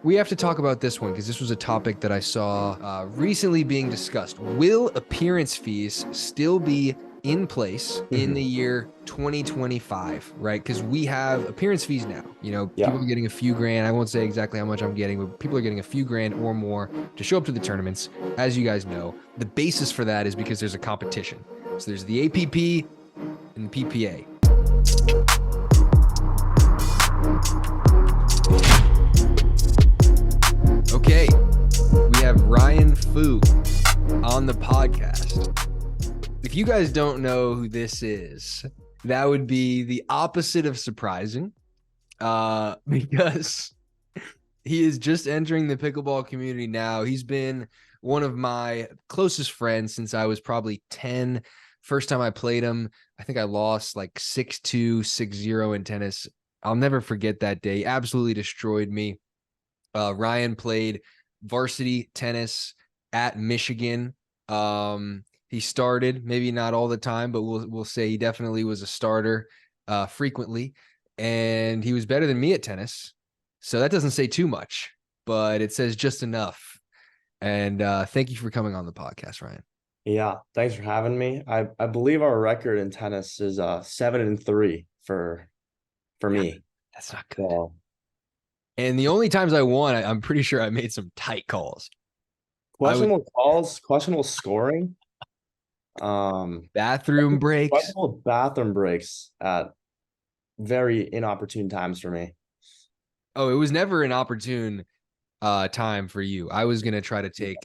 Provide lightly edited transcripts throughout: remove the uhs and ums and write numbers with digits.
we have to talk about this one because this was a topic that I saw recently being discussed. Will appearance fees still be in place in the year 2025, right? Because we have appearance fees now. People are getting a few grand. I won't say exactly how much I'm getting, but people are getting a few grand or more to show up to the tournaments. As you guys know, the basis for that is because there's a competition. So there's the APP and the PPA. Okay, we have Ryan Fu on the podcast. If you guys don't know who this is, that would be the opposite of surprising, because he is just entering the pickleball community now. He's been one of my closest friends since I was probably 10. First time I played him, I think I lost like 6-2, 6-0 in tennis. I'll never forget that day. Absolutely destroyed me. Ryan played varsity tennis at Michigan. He started, maybe not all the time, but we'll say he definitely was a starter frequently, and he was better than me at tennis. So that doesn't say too much, but it says just enough. And thank you for coming on the podcast, Ryan. Yeah, thanks for having me. I believe our record in tennis is 7-3 for me. That's not good. So, and the only times I won, I'm pretty sure I made some tight calls. questionable calls, questionable scoring. Bathroom breaks. Questionable bathroom breaks at very inopportune times for me. Oh, it was never an opportune time for you. I was gonna try to take.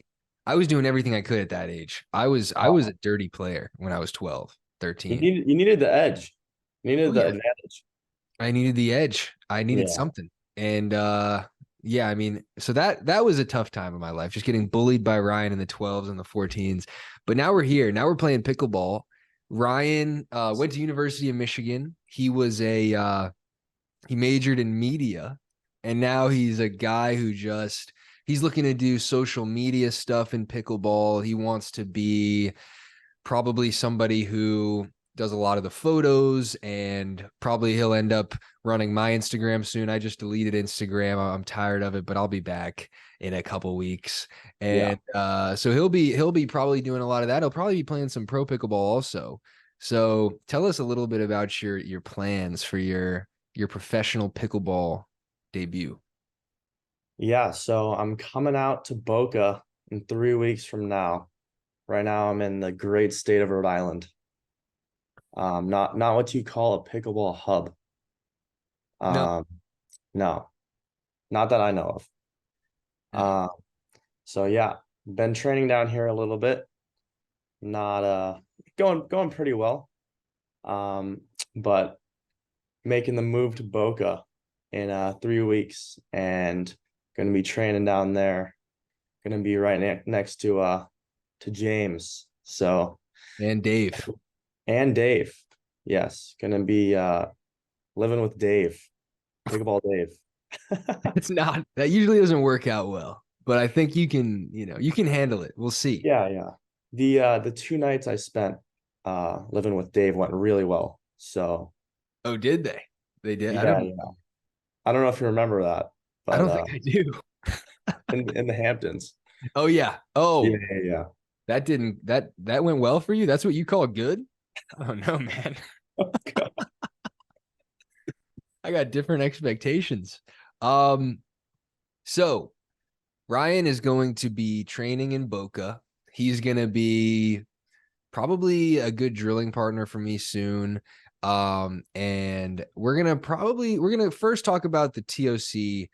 I was doing everything I could at that age. I was a dirty player when I was 12, 13. You needed the edge. You needed the advantage. I needed the edge. I needed something. And I mean, so that was a tough time in my life, just getting bullied by Ryan in the 12s and the 14s. But now we're here. Now we're playing pickleball. Ryan went to University of Michigan. He was he majored in media, and now he's a guy who he's looking to do social media stuff in pickleball. He wants to be probably somebody who does a lot of the photos, and probably he'll end up running my Instagram soon. I just deleted Instagram. I'm tired of it, but I'll be back in a couple weeks. And so he'll be probably doing a lot of that. He'll probably be playing some pro pickleball also. So tell us a little bit about your plans for your professional pickleball debut. Yeah, so I'm coming out to Boca in 3 weeks from now. Right now I'm in the great state of Rhode Island. Not what you call a pickleball hub. No, not that I know of. So yeah, been training down here a little bit. Not going pretty well. But making the move to Boca in 3 weeks, and gonna be training down there. Gonna be right next to James. So and Dave. Yes, gonna be living with Dave, pickleball Dave. It's not, that usually doesn't work out well, but I think you can handle it. We'll see. Yeah. The 2 nights I spent living with Dave went really well. So Oh, did they? They did. yeah, I don't know if you remember that, but I don't think I do. in the Hamptons. Oh yeah. Oh Yeah. that went well for you. That's what you call good? Oh no, man. Oh, God. I got different expectations. So Ryan is going to be training in Boca. He's going to be probably a good drilling partner for me soon. And we're going to first talk about the TOC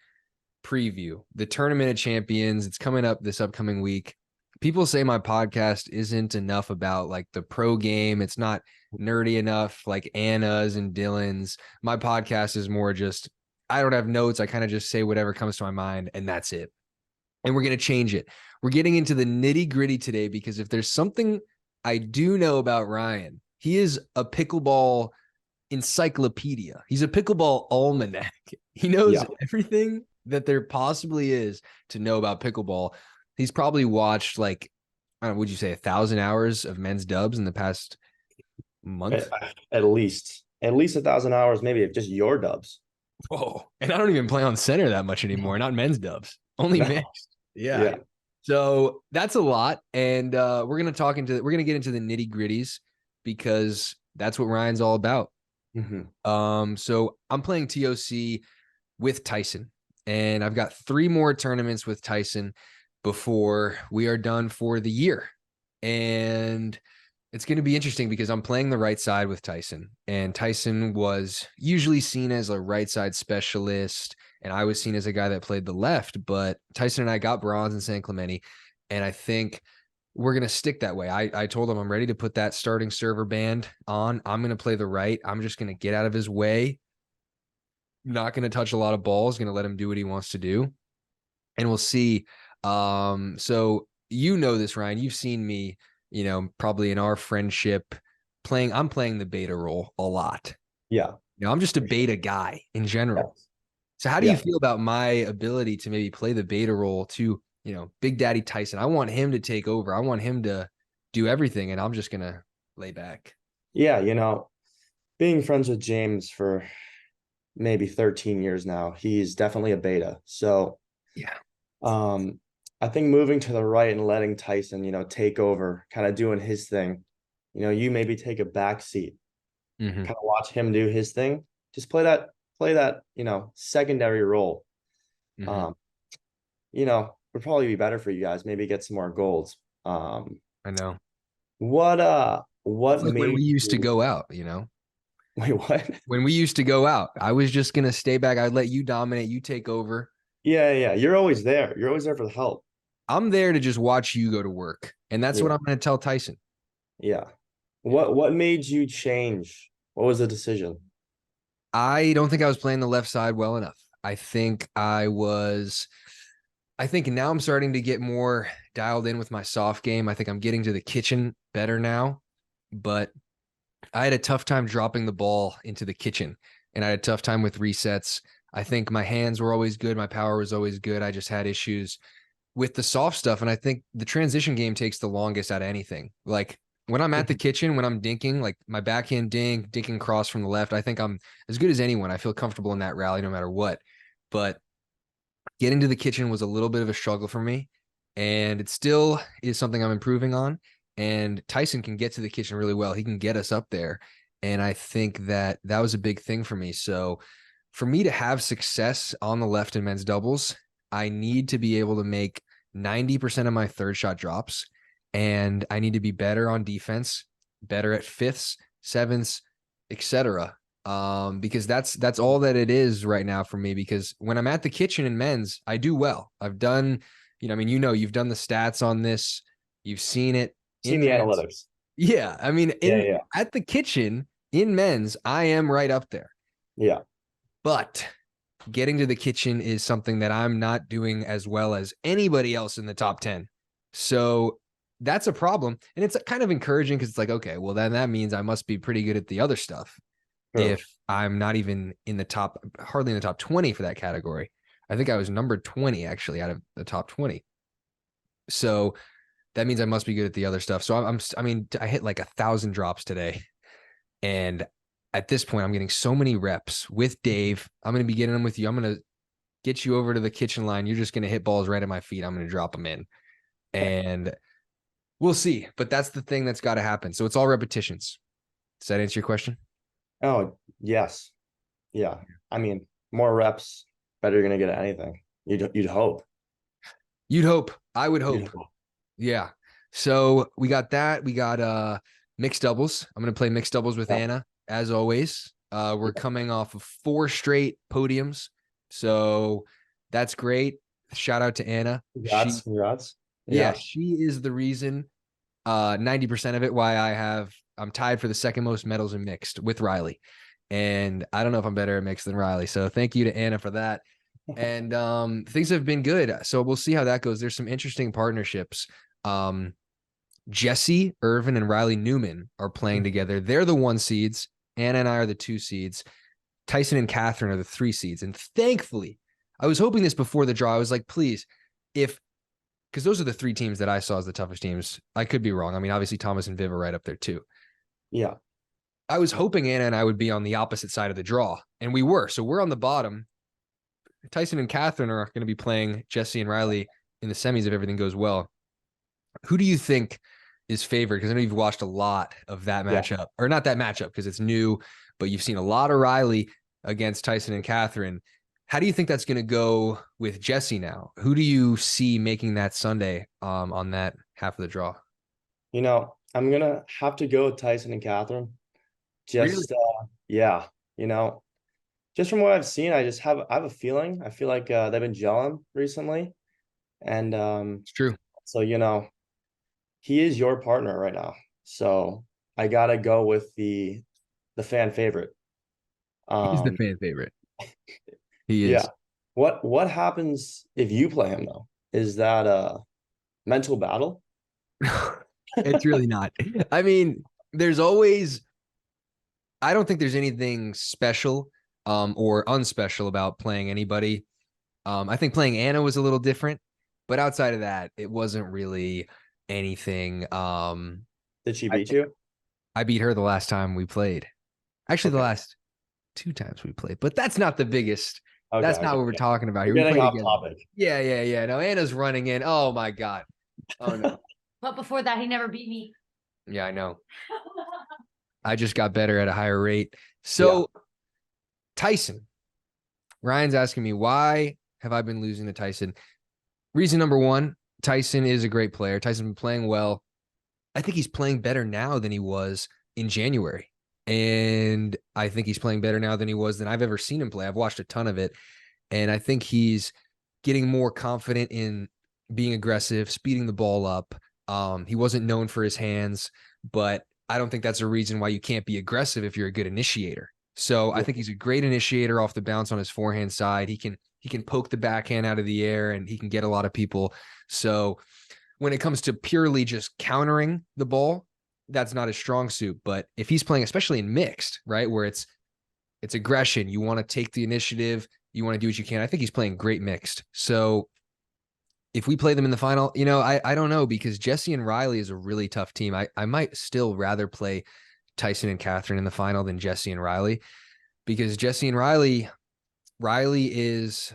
preview, the Tournament of Champions. It's coming up this upcoming week. People say my podcast isn't enough about like the pro game. It's not nerdy enough like Anna's and Dylan's. My podcast is more just, I don't have notes. I kind of just say whatever comes to my mind, and that's it. And we're going to change it. We're getting into the nitty gritty today, because if there's something I do know about Ryan, he is a pickleball encyclopedia. He's a pickleball almanac. He knows everything that there possibly is to know about pickleball. He's probably watched like, I don't know, would you say 1,000 hours of men's dubs in the past month? At least 1,000 hours, maybe, of just your dubs. Whoa. And I don't even play on center that much anymore, not men's dubs, only No. mixed. Yeah. Yeah. So that's a lot. And we're gonna get into the nitty-gritties because that's what Ryan's all about. Hmm. So I'm playing TOC with Tyson, and I've got 3 more tournaments with Tyson before we are done for the year. And it's going to be interesting because I'm playing the right side with Tyson, and Tyson was usually seen as a right side specialist, and I was seen as a guy that played the left. But Tyson and I got bronze in San Clemente, and I think we're going to stick that way. I told him I'm ready to put that starting server band on. I'm going to play the right. I'm just going to get out of his way, not going to touch a lot of balls, going to let him do what he wants to do, and we'll see. So you know this, Ryan. You've seen me, probably in our friendship I'm playing the beta role a lot. Yeah. I'm just a For sure. beta guy in general. Yes. So how do you Yeah. feel about my ability to maybe play the beta role to, Big Daddy Tyson? I want him to take over. I want him to do everything, and I'm just gonna lay back. Yeah. Being friends with James for maybe 13 years now, he's definitely a beta. So, Yeah. um, I think moving to the right and letting Tyson, take over, kind of doing his thing, you maybe take a back seat, Mm-hmm. kind of watch him do his thing. Just play that, secondary role. Mm-hmm. Um, would probably be better for you guys. Maybe get some more goals. I know. What It's like when we made used to you go out, wait, what? when we used to go out, I was just gonna stay back. I'd let you dominate, you take over. Yeah, yeah. You're always there. You're always there for the help. I'm there to just watch you go to work. And that's what Yeah, I'm gonna tell Tyson. yeah. What made you change? What was the decision? I don't think I was playing the left side well enough. I think now I'm starting to get more dialed in with my soft game. I think I'm getting to the kitchen better now, but I had a tough time dropping the ball into the kitchen, and I had a tough time with resets. I think my hands were always good. My power was always good. I just had issues with the soft stuff. And I think the transition game takes the longest out of anything. Like when I'm at the kitchen, when I'm dinking, like my backhand dinking cross from the left, I think I'm as good as anyone. I feel comfortable in that rally no matter what. But getting to the kitchen was a little bit of a struggle for me. And it still is something I'm improving on. And Tyson can get to the kitchen really well. He can get us up there. And I think that that was a big thing for me. So for me to have success on the left in men's doubles, I need to be able to make 90% of my third shot drops. And I need to be better on defense, better at fifths, sevenths, etc. Because that's all that it is right now for me. Because when I'm at the kitchen in men's, I do well. I've done, you've done the stats on this, you've seen it Seen in the men's. analytics. Yeah, I mean, Yeah, in yeah, at the kitchen in men's, I am right up there. yeah. But getting to the kitchen is something that I'm not doing as well as anybody else in the top 10. So that's a problem. And it's kind of encouraging because it's like, okay, well, then that means I must be pretty good at the other stuff True. if I'm not even in the top, hardly in the top 20 for that category. I think I was number 20 actually out of the top 20. So that means I must be good at the other stuff. So I hit like 1,000 drops today. And at this point, I'm getting so many reps with Dave. I'm going to be getting them with you. I'm going to get you over to the kitchen line. You're just going to hit balls right at my feet. I'm going to drop them in. And we'll see. But that's the thing that's got to happen. So it's all repetitions. Does that answer your question? Oh, yes. Yeah. I mean, more reps, better you're gonna get at anything. You'd hope. You'd hope. I would You'd hope. hope. Yeah. So we got that. We got mixed doubles. I'm going to play mixed doubles with Yeah. Anna, as always. We're coming off of 4 straight podiums. So that's great. Shout out to Anna. Congrats, congrats. Yeah, Yeah. she is the reason 90% of it why I'm tied for the second most medals in mixed with Riley. And I don't know if I'm better at mixed than Riley. So thank you to Anna for that. And things have been good. So we'll see how that goes. There's some interesting partnerships. Jesse, Irvin, and Riley Newman are playing together. They're the 1 seeds. Anna and I are the 2 seeds. Tyson and Catherine are the 3 seeds. And thankfully, I was hoping this before the draw. I was like, please, because those are the 3 teams that I saw as the toughest teams. I could be wrong. I mean, obviously Thomas and Viv are right up there too. Yeah. I was hoping Anna and I would be on the opposite side of the draw, and we were. So we're on the bottom. Tyson and Catherine are going to be playing Jesse and Riley in the semis if everything goes well. Who do you think is favored? Because I know you've watched a lot of that Yeah. matchup, or not that matchup because it's new, but you've seen a lot of Riley against Tyson and Catherine. How do you think that's going to go with Jesse now? Who do you see making that Sunday on that half of the draw? I'm gonna have to go with Tyson and Catherine. Really? Just yeah, just from what I've seen, I have a feeling. I feel like they've been gelling recently. And It's true. so he is your partner right now. So I gotta go with the fan favorite. He's the Um, fan favorite. He yeah. is. What happens if you play him though? Is that a mental battle? It's really not. I mean, there's always, I don't think there's anything special or unspecial about playing anybody. I think playing Anna was a little different, but outside of that, it wasn't really anything. Did she I beat think you? I beat her the last time we played. Actually, the Okay. last two times we played, but that's not the biggest. Okay, That's not okay, what we're okay. talking about We're here. We getting played off again. topic. Yeah, yeah, yeah. No, Anna's running in. Oh my God. Oh no. But before that, he never beat me. Yeah, I know. I just got better at a higher rate. Yeah. So Tyson, Ryan's asking me, why have I been losing to Tyson? Reason number one, Tyson is a great player. Tyson's been playing well. I think he's playing better now than he was in January. And I think he's playing better now than I've ever seen him play. I've watched a ton of it. And I think he's getting more confident in being aggressive, speeding the ball up. He wasn't known for his hands, but I don't think that's a reason why you can't be aggressive if you're a good initiator. So I Yeah. think he's a great initiator off the bounce on his forehand side. He can poke the backhand out of the air and he can get a lot of people. So when it comes to purely just countering the ball, that's not his strong suit. But if he's playing, especially in mixed, right, where it's aggression, you want to take the initiative, you want to do what you can. I think he's playing great mixed. So if we play them in the final, I don't know, because Jesse and Riley is a really tough team. I might still rather play Tyson and Catherine in the final than Jesse and Riley, because Jesse and Riley is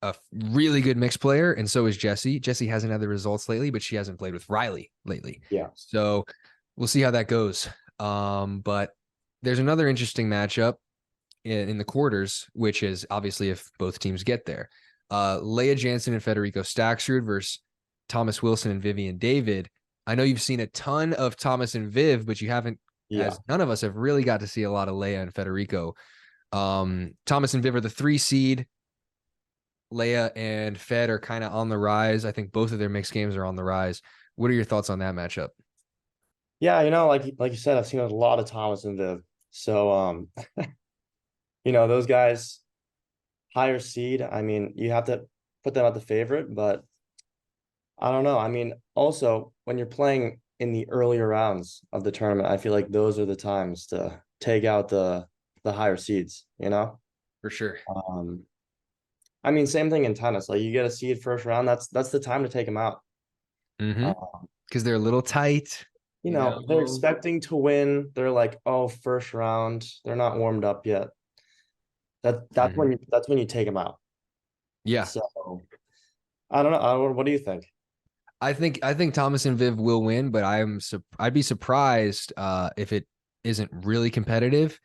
a really good mixed player, and so is Jesse. Jesse hasn't had the results lately, but she hasn't played with Riley lately. Yeah. So we'll see how that goes. But there's another interesting matchup in the quarters, which is obviously if both teams get there. Leah Jansen and Federico Staksrud versus Thomas Wilson and Vivian David. I know you've seen a ton of Thomas and Viv, but you haven't, Yeah. as none of us have really got to see a lot of Leah and Federico. Thomas and Viv are the 3 seed. Leia and Fed are kind of on the rise. I think both of their mixed games are on the rise. What are your thoughts on that matchup? Yeah, like you said, I've seen a lot of Thomas and Viv. So those guys, higher seed. I mean, you have to put them at the favorite, but I don't know. I mean, also when you're playing in the earlier rounds of the tournament, I feel like those are the times to take out the higher seeds. For sure. I mean, same thing in tennis. Like you get a seed first round, that's the time to take them out. Because they're a little tight. They're expecting to win. They're like, oh, first round, they're not warmed up yet. That's when you take them out. Yeah. So I don't know. What do you think? I think Thomas and Viv will win, but I'd be surprised if it isn't really competitive.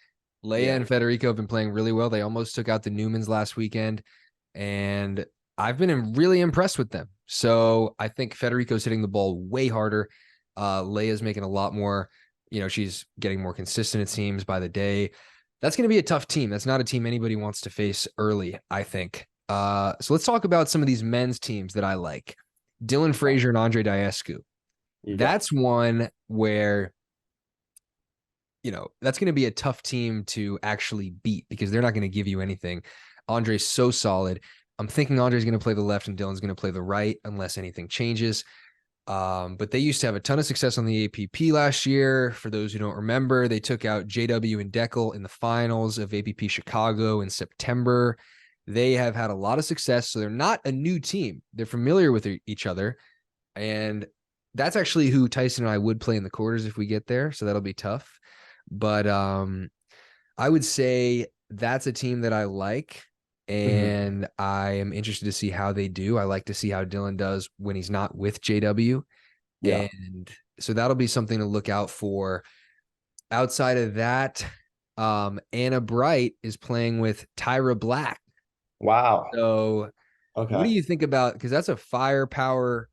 Leia and Federico have been playing really well. They almost took out the Newmans last weekend, and I've been really impressed with them. So I think Federico's hitting the ball way harder. Leia's making a lot more, she's getting more consistent, it seems, by the day. That's going to be a tough team. That's not a team anybody wants to face early, I think. So let's talk about some of these men's teams that I like. Dylan Frazier and Andre Diescu. That's one where, that's going to be a tough team to actually beat because they're not going to give you anything. Andre's so solid. I'm thinking Andre's going to play the left and Dylan's going to play the right unless anything changes. But they used to have a ton of success on the APP last year. For those who don't remember, they took out JW and Deckel in the finals of APP Chicago in September. They have had a lot of success, so they're not a new team. They're familiar with each other, and that's actually who Tyson and I would play in the quarters if we get there, so that'll be tough. But I would say that's a team that I like, and I am interested to see how they do. I like to see how Dylan does when he's not with JW. Yeah. And so that'll be something to look out for. Outside of that, Anna Bright is playing with Tyra Black. Wow. So what do Okay. you think about, because that's a firepower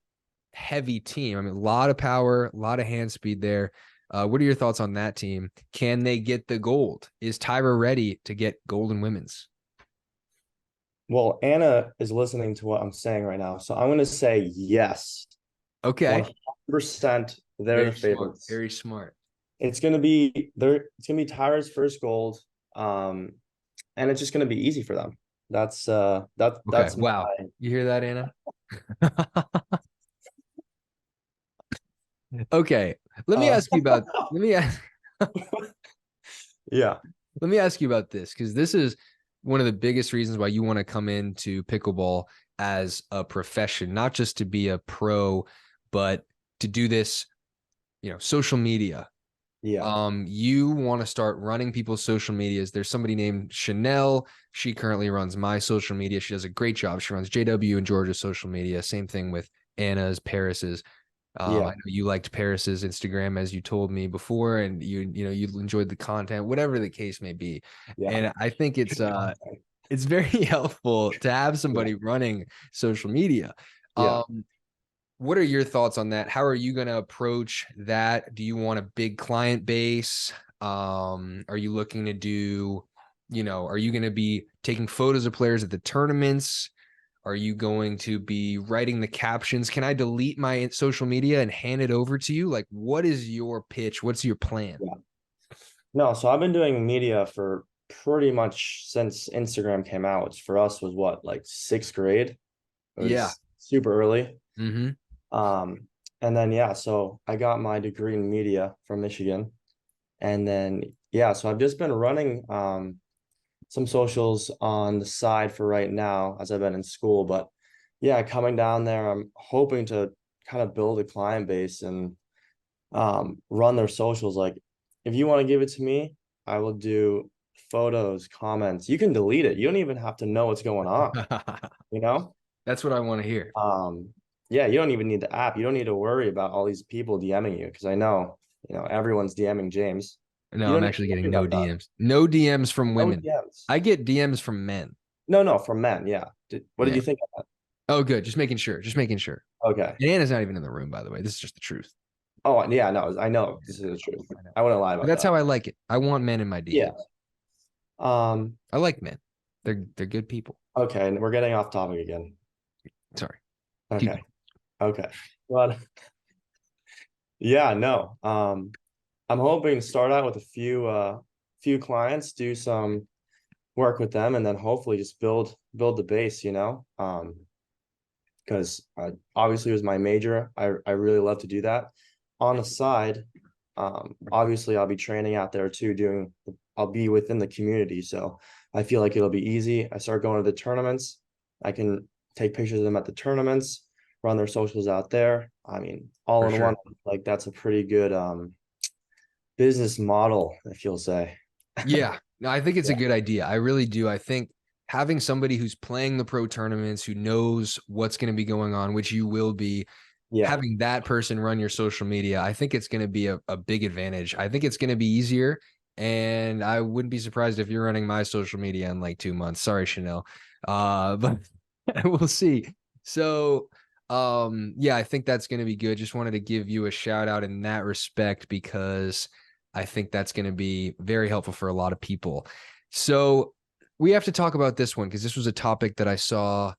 heavy team. I mean, a lot of power, a lot of hand speed there. What are your thoughts on that team? Can they get the gold? Is Tyra ready to get gold in women's? Well, Anna is listening to what I'm saying right now. So I'm going to say yes. Okay. 100% they're the Very smart. favorites. Very smart. It's going to be Tyra's first gold. And it's just going to be easy for them. That's Okay. that's Wow. You hear that, Anna? Okay. Let me ask you about yeah. let me ask you about this, because this is one of the biggest reasons why you want to come into pickleball as a profession, not just to be a pro, but to do this, social media. Yeah. You want to start running people's social medias. There's somebody named Chanel. She currently runs my social media. She does a great job. She runs JW and Georgia's social media. Same thing with Anna's, Paris's. I know you liked Paris's Instagram, as you told me before, and you enjoyed the content, whatever the case may be. Yeah. And I think it's very helpful to have somebody running social media. Yeah. What are your thoughts on that? How are you going to approach that? Do you want a big client base? Are you looking to do, are you going to be taking photos of players at the tournaments? Are you going to be writing the captions? Can I delete my social media and hand it over to you? Like, what is your pitch? What's your plan? Yeah. No, so I've been doing media for pretty much since Instagram came out, which for us was what, like 6th grade? It was super early. Mm-hmm. And then so I got my degree in media from Michigan. And then so I've just been running some socials on the side for right now as I've been in school. But coming down there, I'm hoping to kind of build a client base and run their socials. Like, if you want to give it to me, I will do photos, comments. You can delete it. You don't even have to know what's going on, you know? That's what I want to hear. You don't even need the app. You don't need to worry about all these people DMing you, because I know, everyone's DMing James. No, I'm actually getting no DMs. No DMs from women. DMs. I get DMs from men. No, from men. Yeah. What did you think of that? Oh, good. Just making sure. Okay. And Anna's not even in the room, by the way. This is just the truth. Oh, yeah, no, I know this is the truth. I wouldn't lie about But that's that. how I like it. I want men in my DMs. Yeah. I like men. They're good people. Okay, and we're getting off topic again. Sorry. Okay. Okay. But no. I'm hoping to start out with a few clients, do some work with them, and then hopefully just build the base, because obviously it was my major. I really love to do that. On the side, obviously I'll be training out there too, I'll be within the community. So I feel like it'll be easy. I start going to the tournaments. I can take pictures of them at the tournaments, run their socials out there. I mean, all in one, like that's a pretty good business model, if you'll say. Yeah, no, I think it's a good idea. I really do. I think having somebody who's playing the pro tournaments, who knows what's going to be going on, which you will be, having that person run your social media, I think it's going to be a big advantage. I think it's going to be easier. And I wouldn't be surprised if you're running my social media in like 2 months. Sorry, Chanel. But we'll see. So I think that's going to be good. Just wanted to give you a shout out in that respect, because I think that's going to be very helpful for a lot of people. So we have to talk about this one, because this was a topic that I saw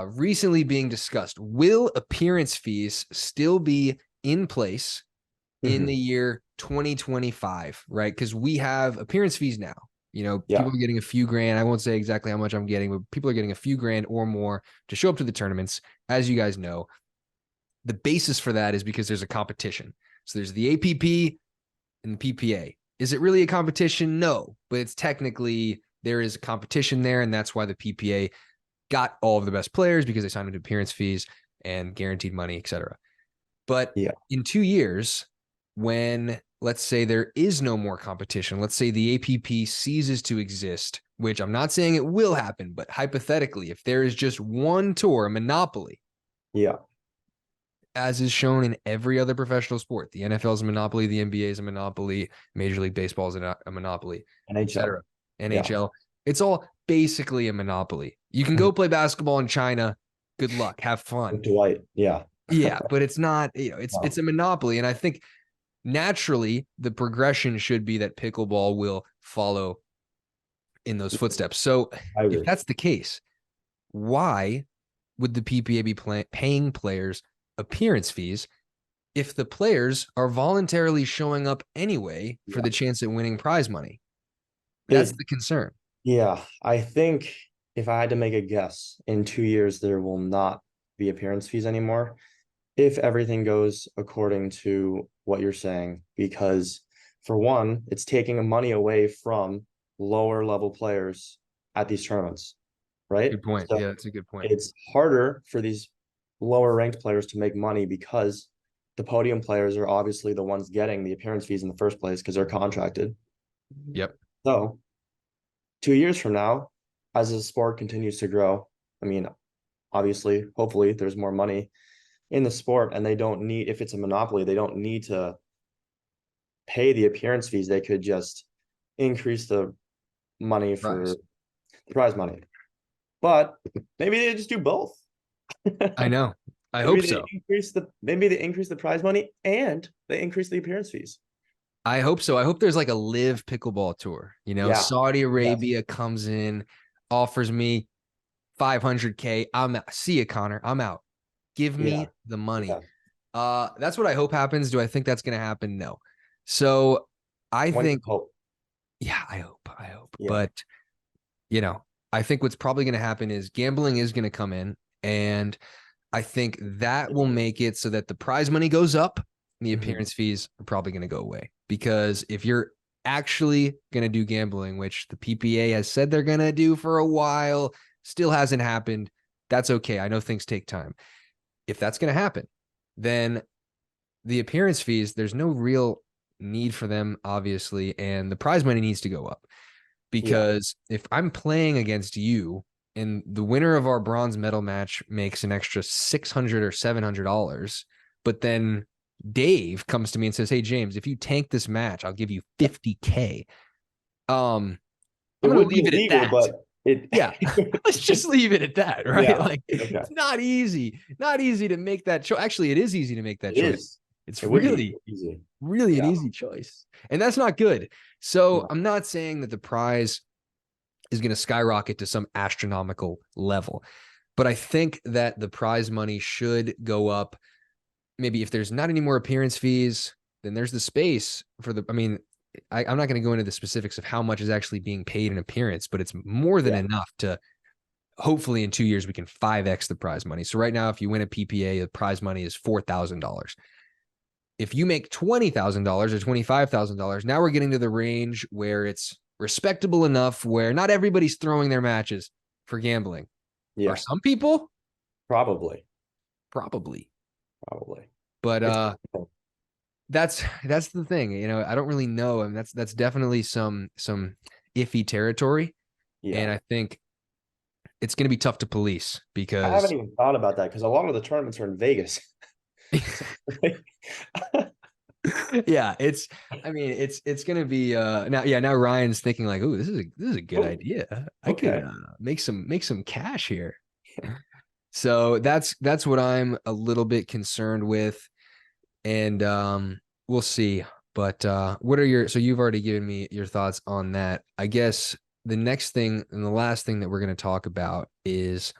recently being discussed. Will appearance fees still be in place in the year 2025, right? Because we have appearance fees now. People are getting a few grand. I won't say exactly how much I'm getting, but people are getting a few grand or more to show up to the tournaments. As you guys know, the basis for that is because there's a competition. So there's the APP and the PPA. Is it really a competition? No, but it's technically, there is a competition there, and that's why the PPA got all of the best players, because they signed into appearance fees and guaranteed money, etc. But in 2 years, when let's say there is no more competition. Let's say the APP ceases to exist, which I'm not saying it will happen, but hypothetically, if there is just one tour, a monopoly, Yeah. as is shown in every other professional sport, the NFL is a monopoly, the NBA is a monopoly, Major League Baseball is a monopoly, NHL. NHL. It's all basically a monopoly. You can go play basketball in China. Good luck. Have fun. Dwight. Yeah. Yeah, but it's not, it's a monopoly. And I think naturally the progression should be that pickleball will follow in those footsteps. So if that's the case, why would the PPA be paying players appearance fees if the players are voluntarily showing up anyway for the chance at winning prize money? That's the concern. Yeah, I think if I had to make a guess, in 2 years there will not be appearance fees anymore if everything goes according to what you're saying, because for one, it's taking money away from lower level players at these tournaments, right? Good point. So yeah, that's a good point. it's harder for these lower ranked players to make money because the podium players are obviously the ones getting the appearance fees in the first place because they're contracted. Yep. So 2 years from now, as the sport continues to grow, I mean, obviously, hopefully there's more money in the sport, and they don't need, if it's a monopoly, they don't need to pay the appearance fees. They could just increase the money for the prize money. But maybe they just do both. I know. I hope so. Maybe they increase the prize money and they increase the appearance fees. I hope so. I hope there's like a live pickleball tour. Saudi Arabia comes in, offers me $500K. I'm out. See you, Connor. I'm out. Give me the money. That's what I hope happens. Do I think that's going to happen? No. So I think, yeah, I hope. Yeah. But, I think what's probably going to happen is gambling is going to come in, and I think that will make it so that the prize money goes up. The appearance fees are probably going to go away, because if you're actually going to do gambling, which the PPA has said they're going to do for a while, still hasn't happened. That's okay. I know things take time. If that's going to happen, then the appearance fees, there's no real need for them, obviously. And the prize money needs to go up, because if I'm playing against you and the winner of our bronze medal match makes an extra $600 or $700, but then Dave comes to me and says, "Hey, James, if you tank this match, I'll give you $50K." I'm going to leave it at that. But let's just leave it at that, right? It's not easy to make that choice. Actually, it is easy to make that choice. It's really an easy choice. And that's not good. So I'm not saying that the prize is going to skyrocket to some astronomical level, but I think that the prize money should go up. Maybe if there's not any more appearance fees, then there's the space for I'm not going to go into the specifics of how much is actually being paid in appearance, but it's more than enough to, hopefully in 2 years, we can 5X the prize money. So right now, if you win a PPA, the prize money is $4,000. If you make $20,000 or $25,000, now we're getting to the range where it's respectable enough where not everybody's throwing their matches for gambling. Yeah. Are some people? Probably. But that's the thing. I don't really know. And that's definitely some iffy territory. Yeah. And I think it's going to be tough to police, because I haven't even thought about that, because a lot of the tournaments are in Vegas. Yeah, it's going to be now Ryan's thinking like, "Oh, this is a good idea. I could make some cash here." So that's what I'm a little bit concerned with, and we'll see. But so you've already given me your thoughts on that. I guess the next thing and the last thing that we're going to talk about is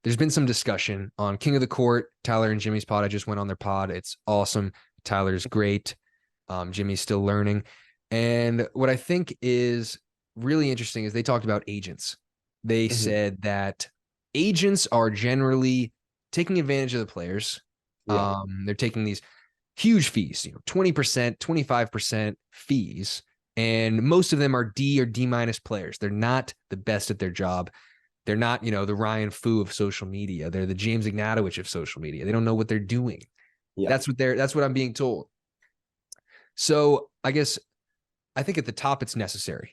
there's been some discussion on King of the Court. Tyler and Jimmy's pod. I just went on their pod. It's awesome. Tyler's great. Jimmy's still learning. And what I think is really interesting is they talked about agents. They said that agents are generally taking advantage of the players. They're taking these huge fees, 20%, 25% fees. And most of them are D or D- players. They're not the best at their job. They're not, the Ryan Fu of social media. They're the James Ignatowich of social media. They don't know what they're doing. Yeah. That's what I'm being told. So I guess I think at the top it's necessary,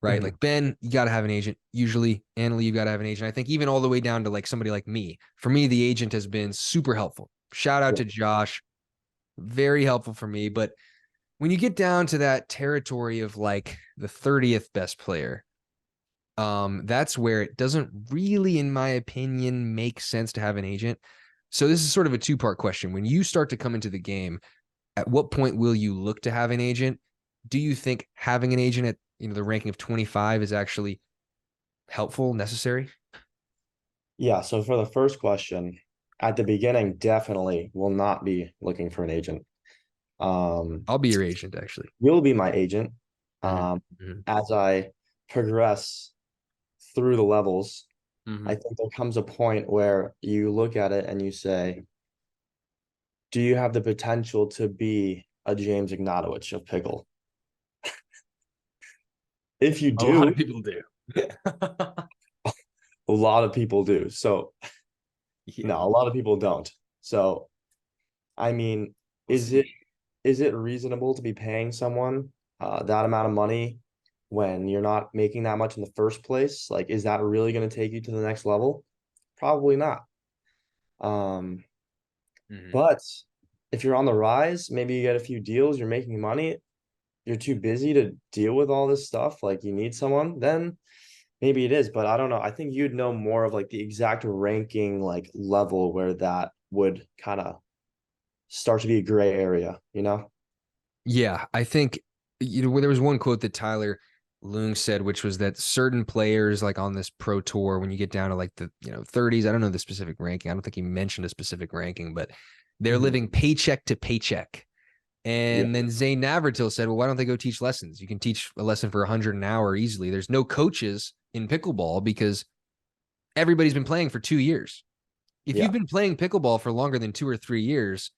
right? Mhm. Like Ben, you got to have an agent. Usually, Annalie, you got to have an agent. I think even all the way down to like somebody like me. For me, the agent has been super helpful. Shout out Yeah. to Josh, very helpful for me. But when you get down to that territory of like the 30th best player, that's where it doesn't really, in my opinion, make sense to have an agent. So this is sort of a two-part question. When you start to come into the game, at what point will you look to have an agent? Do you think having an agent at the ranking of 25 is actually helpful, necessary? Yeah. So for the first question, at the beginning, definitely will not be looking for an agent. I'll be your agent, actually. Will be my agent. Mm-hmm. As I progress through the levels, Mm-hmm. I think there comes a point where you look at it and you say, do you have the potential to be a James Ignatowich of pickle? If you A lot do, of people do. a lot of people do. So Yeah. no, a lot of people don't. So I mean, We'll is it see. is it reasonable to be paying someone that amount of money when you're not making that much in the first place? Like, is that really going to take you to the next level? Probably not. Um, Mm-hmm. but if you're on the rise, maybe you get a few deals, you're making money, you're too busy to deal with all this stuff, like you need someone, then maybe it is. But I don't know. I think you'd know more of like the exact ranking like level where that would kind of start to be a gray area, you know? Yeah, I think there was one quote that Tyler Loong said, which was that certain players, like on this pro tour, when you get down to like the 30s, I don't know the specific ranking. I don't think he mentioned a specific ranking, but they're Mhm. living paycheck to paycheck. Yeah. And then Zane Navratil said, well, why don't they go teach lessons? You can teach a lesson for 100 an hour easily. There's no coaches in pickleball because everybody's been playing for 2 years. If you've Yeah. been playing pickleball for longer than 2 or 3 years,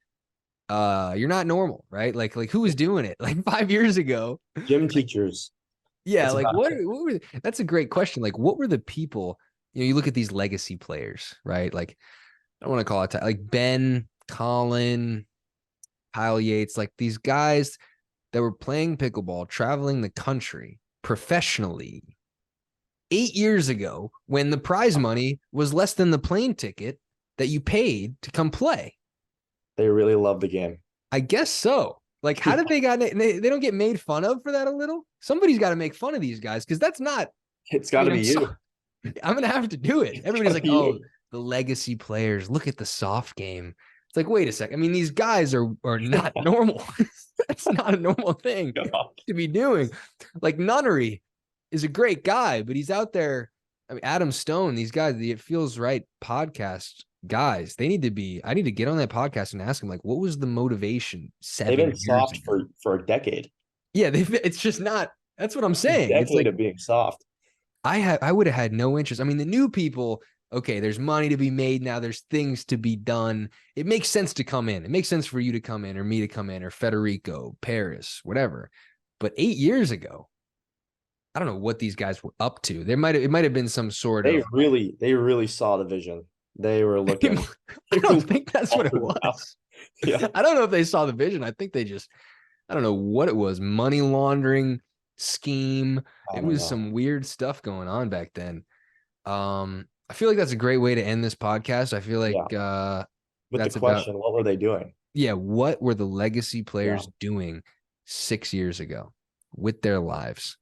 you're not normal, right? Like who was doing it like 5 years ago? Gym teachers. Yeah, That's like about what it. were that's a great question. Like what were the people, you look at these legacy players, right? Like I don't want to call it like Ben, Colin, Kyle Yates, like these guys that were playing pickleball, traveling the country professionally 8 years ago when the prize money was less than the plane ticket that you paid to come play. They really love the game. I guess so. Like, how did they they don't get made fun of for that a little? Somebody's got to make fun of these guys because that's not, It's got to be you. I'm going to have to do it. It's Everybody's gotta like, be oh, you. the legacy players, look at the soft game. It's like, wait a second. I mean, these guys are not normal. That's not a normal thing to be doing. Like Nunnery is a great guy, but he's out there. I mean, Adam Stone, these guys, the It Feels Right podcast guys, I need to get on that podcast and ask them, like, what was the motivation They've 7 been years soft ago? for a decade. Yeah, it's just not, that's what I'm A saying. It's decade like, of being soft. I would have had no interest. I mean, the new people, okay, there's money to be made now. There's things to be done. It makes sense to come in. It makes sense for you to come in or me to come in or Federico, Paris, whatever. But 8 years ago, I don't know what these guys were up to. It might have been some sort of They really saw the vision. They were looking. I don't think that's what it was. Yeah. I don't know if they saw the vision. I think they just, I don't know what it was. Money laundering scheme. I It don't was know. some weird stuff going on back then. I feel like that's a great way to end this podcast. I feel like Yeah. With the that's about, question, what were they doing? yeah, what were the legacy Yeah. players doing 6 years ago with their lives?